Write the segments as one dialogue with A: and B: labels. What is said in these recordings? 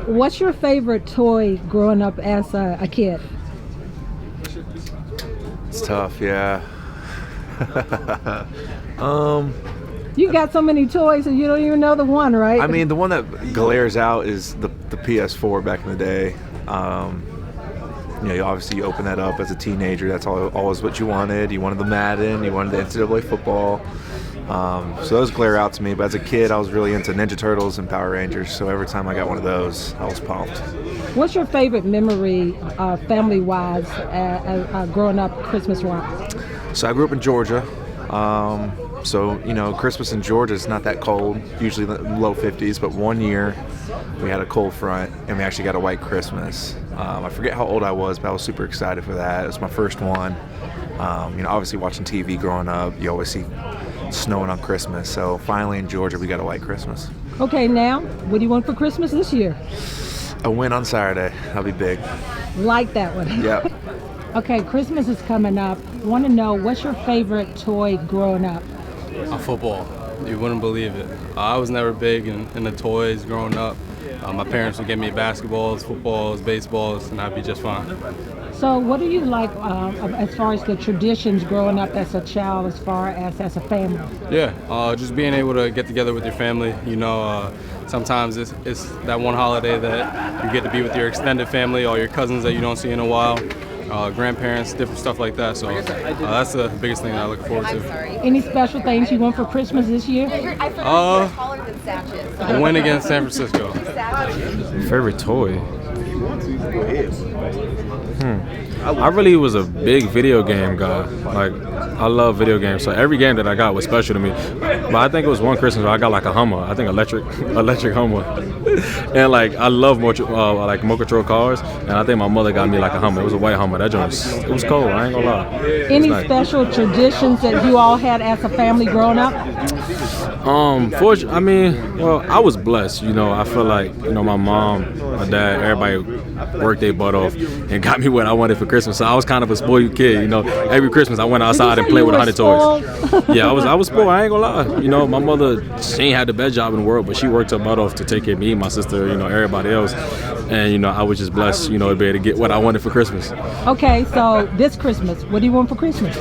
A: What's your favorite toy growing up as a kid?
B: It's tough, yeah. um,
A: You got so many toys and you don't even know the one, right?
B: I mean, the one that glares out is the PS4 back in the day. You obviously you open that up as a teenager. That's always what you wanted. You wanted the Madden. You wanted the NCAA football. So those glare out to me. But as a kid, I was really into Ninja Turtles and Power Rangers. So every time I got one of those, I was pumped.
A: What's your favorite memory, family-wise, growing up Christmas-wise?
B: So I grew up in Georgia. So Christmas in Georgia is not that cold. Usually the low 50s. But one year we had a cold front and we actually got a white Christmas. I forget how old I was, but I was super excited for that. It was my first one. Obviously watching TV growing up, you always see snowing on Christmas. So finally in Georgia, we got a white Christmas.
A: Okay, now, what do you want for Christmas this year?
B: A win on Saturday. That'll be big.
A: Like that one.
B: Yep.
A: Okay, Christmas is coming up. Want to know, what's your favorite toy growing up?
C: A football. You wouldn't believe it. I was never big in the toys growing up. My parents would get me basketballs, footballs, baseballs, and I'd be just fine.
A: So what do you like as far as the traditions growing up as a child, as far as a family?
C: Yeah, just being able to get together with your family. Sometimes it's that one holiday that you get to be with your extended family or your cousins that you don't see in a while. Grandparents, different stuff like that. So that's the biggest thing that I look forward to.
A: Any special things you want for Christmas this year?
C: A win against San Francisco.
D: Favorite toy? I really was a big video game guy. Like, I love video games, so every game that I got was special to me. But I think it was one Christmas where I got like a Hummer. I think electric Hummer. And like, I love motor control cars, and I think my mother got me like a Hummer. It was a white Hummer. That joint it was cold. I ain't gonna lie.
A: Any special traditions that you all had as a family growing up?
D: I was blessed. I feel like my mom, my dad, everybody worked their butt off and got me what I wanted for Christmas. So I was kind of a spoiled kid. Every Christmas I went outside and played with 100 toys. Yeah, I was spoiled. I ain't gonna lie. My mother, she ain't had the best job in the world, but she worked her butt off to take care of me, my sister, everybody else. And I was just blessed, to be able to get what I wanted for Christmas.
A: Okay, so this Christmas, what do you want for Christmas?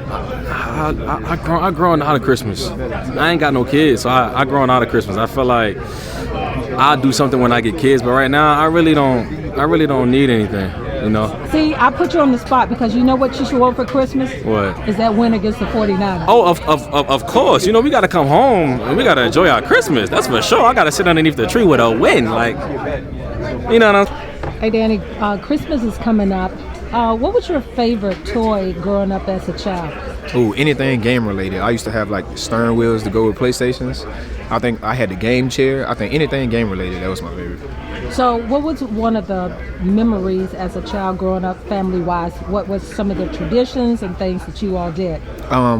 D: I grown out of Christmas. I ain't got no kids, so I grown out of Christmas. I feel like I'll do something when I get kids, but right now I really don't need anything.
A: See, I put you on the spot because you know what you should want for Christmas?
D: What?
A: Is that win against the 49ers.
D: Oh, of course. We got to come home and we got to enjoy our Christmas. That's for sure. I got to sit underneath the tree with a win.
A: Hey, Danny, Christmas is coming up. What was your favorite toy growing up as a child?
E: Ooh, anything game related. I used to have like steering wheels to go with PlayStations. I think I had the game chair. I think anything game related, that was my favorite.
A: So what was one of the memories as a child growing up family-wise? What was some of the traditions and things that you all did?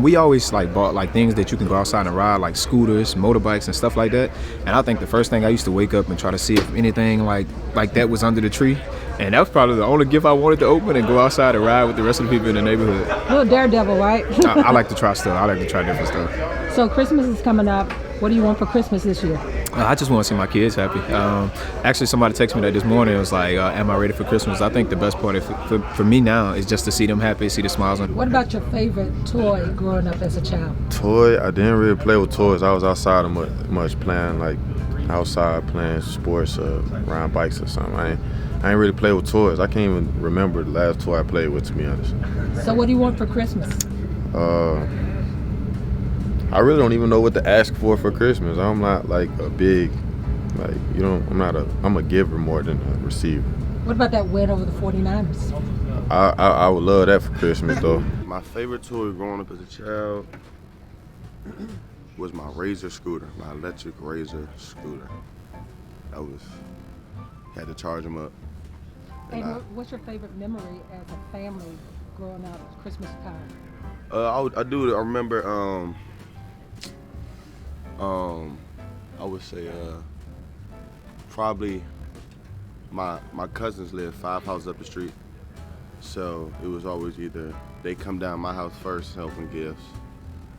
E: We always bought things that you can go outside and ride, like scooters, motorbikes and stuff like that. And I think the first thing I used to wake up and try to see if anything like that was under the tree. And that was probably the only gift I wanted to open and go outside and ride with the rest of the people in the neighborhood.
A: Little daredevil, right?
E: I like to try stuff. I like to try different stuff.
A: So Christmas is coming up. What do you want for Christmas this year?
E: I just want to see my kids happy. Actually, somebody texted me that this morning. It was like, am I ready for Christmas? I think the best part for me now is just to see them happy, see the smiles on them.
A: What about your favorite toy growing up as a child?
F: Toy? I didn't really play with toys. I was outside much playing, outside playing sports, riding bikes or something. I ain't really play with toys. I can't even remember the last toy I played with, to be honest.
A: So what do you want for Christmas?
F: I really don't even know what to ask for Christmas. I'm not a big, I'm a giver more than a receiver.
A: What about that win over the 49ers?
F: I would love that for Christmas though.
G: My favorite toy growing up as a child was my Razor scooter, my electric Razor scooter. Had to charge them up.
A: And what's your favorite memory as a family growing up at Christmas time?
G: I remember, I would say probably my cousins lived 5 houses up the street. So it was always either they come down my house first helping gifts,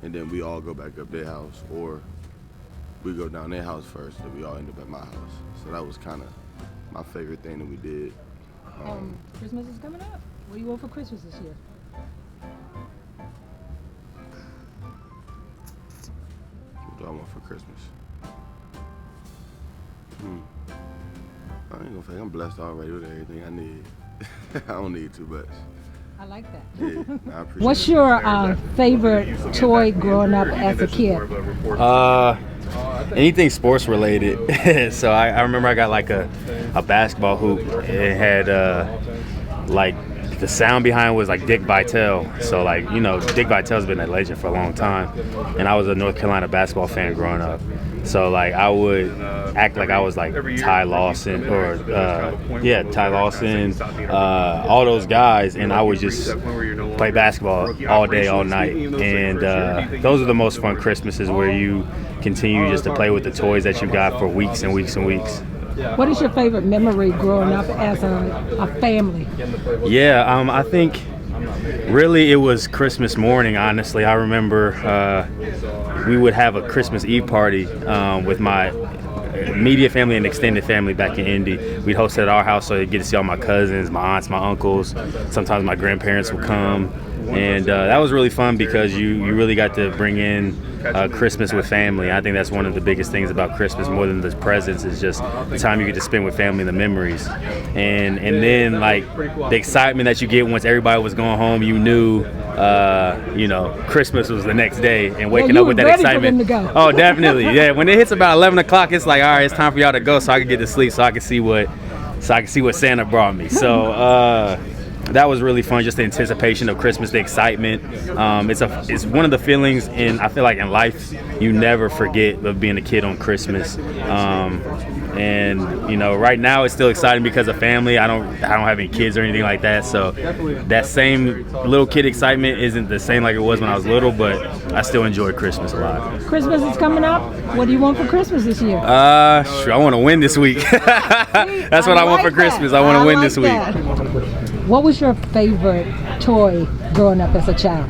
G: and then we all go back up their house, or we go down their house first and we all end up at my house. So that was kind of my favorite thing that we did.
A: Christmas is coming up. What do you want for Christmas this year?
G: What do I want for Christmas? I ain't gonna fake, I'm blessed already with everything I need. I don't need too much.
A: I like that.
G: Yeah, I appreciate
A: What's
G: it.
A: your favorite toy growing up as a kid?
H: Anything sports related. So I remember I got like a basketball hoop. It had like the sound behind it was like Dick Vitale. So like, you know, Dick Vitale's been a legend for a long time. And I was a North Carolina basketball fan growing up. So like I would act like I was like Ty Lawson or Ty Lawson, all those guys, and I would just play basketball all day, all night. And those are the most fun Christmases where you continue just to play with the toys that you got for weeks and weeks and weeks.
A: What is your favorite memory growing up as a family?
H: Yeah, I think really it was Christmas morning, honestly. I remember we would have a Christmas Eve party with my immediate family and extended family back in Indy. We'd host it at our house, so you'd get to see all my cousins, my aunts, my uncles. Sometimes my grandparents would come. And that was really fun because you really got to bring in Christmas with family. I think that's one of the biggest things about Christmas, more than the presents, is just the time you get to spend with family and the memories. And then like the excitement that you get once everybody was going home, you knew Christmas was the next day, and waking up with that excitement. Oh, definitely. Yeah, when it hits about 11 o'clock, it's like, all right, it's time for y'all to go so I can get to sleep, so I can see what Santa brought me. So that was really fun, just the anticipation of Christmas, the excitement. It's one of the feelings, I feel like in life you never forget of being a kid on Christmas. And right now it's still exciting because of family. I don't have any kids or anything like that, so that same little kid excitement isn't the same like it was when I was little, but I still enjoy Christmas a lot.
A: Christmas is coming up. What do you want for Christmas this year?
H: I want to win this week. That's what I want for Christmas. I want to win this week.
A: What was your favorite toy growing up as a child?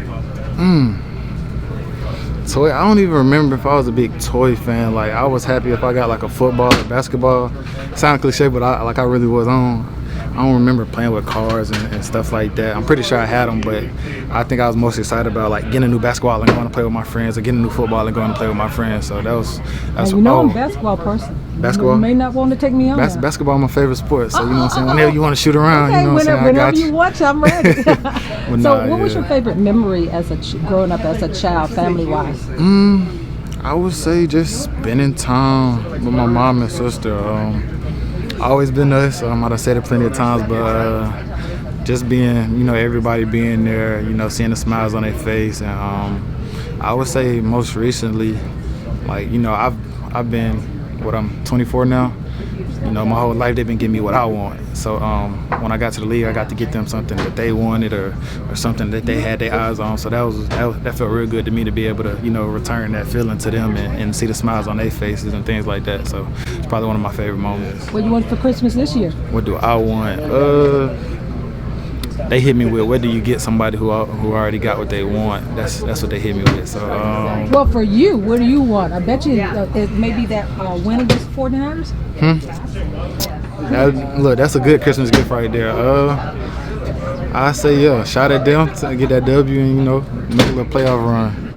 I: Toy, I don't even remember if I was a big toy fan. Like, I was happy if I got like a football or basketball. Sound cliche, but I really was on. I don't remember playing with cars and stuff like that. I'm pretty sure I had them, but I think I was most excited about like getting a new basketball and going to play with my friends, or getting a new football and going to play with my friends. So that's
A: I'm a basketball person.
I: Basketball?
A: You may not want to take me on.
I: Basketball is my favorite sport, so you know what I'm saying? Whenever you want to shoot around,
A: okay,
I: you know what I'm saying?
A: Whenever you watch, I'm ready. What was
I: yeah.
A: your favorite memory as growing up as a child, family-wise?
I: I would say just spending time with my mom and sister. Always been nice. I might have said it plenty of times, but just being, everybody being there, seeing the smiles on their face. And I would say most recently, like, I've been, I'm 24 now. My whole life they've been giving me what I want. So when I got to the league, I got to get them something that they wanted or something that they had their eyes on. So that felt real good to me, to be able to return that feeling to them and see the smiles on their faces and things like that. So it's probably one of my favorite moments.
A: What do you want for Christmas this year?
I: What do I want? They hit me with, what do you get somebody who already got what they want? That's what they hit me with. So
A: well, for you, what do you want? I bet you it may be that win against the 49ers.
I: Look, that's a good Christmas gift right there. I say, shot at them to get that W and make a little playoff run.